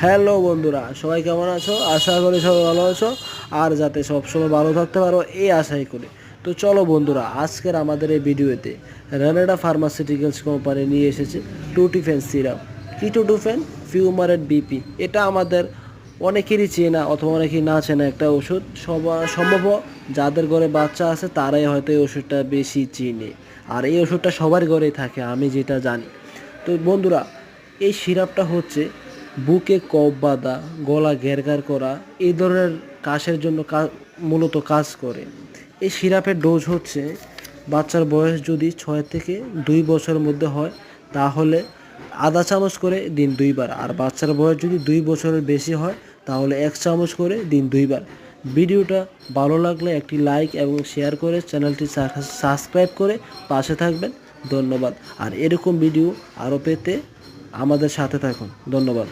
Hello বন্ধুরা, সবাই কেমন আছো? আশা করি সবাই ভালো আছো আর যাতে সবসময় ভালো থাকতে পারো এই আশাই করি। তো চলো বন্ধুরা, আজকের আমাদের এই ভিডিওতে রানাডা ফার্মাসিউটিক্যালস কোম্পানি নিয়ে এসেছে টুটিফেন সিরাপ। কি টুটিফেন? Fumarate BP. এটা আমাদের অনেকেরই চেনা অথবা অনেকেই না চেনা একটা ওষুধ। সম্ভব যাদের ঘরে বাচ্চা আছে তারাই হয়তো এই ওষুধটা বেশি চিনে, আর এই ওষুধটা সবার ঘরেই থাকে আমি যেটা জানি। তো বন্ধুরা, এই সিরাপটা হচ্ছে বুকে কফ বাঁধা, গলা ঘেরঘের করা এই ধরনের কাশের জন্য মূলত কাজ করে। এই সিরাপের ডোজ হচ্ছে, বাচ্চার বয়স যদি 6 থেকে 2 বছরের মধ্যে হয় তাহলে আধা চামচ করে দিন 2 বার, আর বাচ্চার বয়স যদি 2 বছরের বেশি হয় তাহলে 1 চামচ করে দিন 2 বার। ভিডিওটা ভালো লাগলে একটি লাইক এবং শেয়ার করে চ্যানেলটি সাবস্ক্রাইব করে পাশে থাকবেন। ধন্যবাদ। আর এরকম ভিডিও আরও পেতে আমাদের সাথে থাকুন। ধন্যবাদ।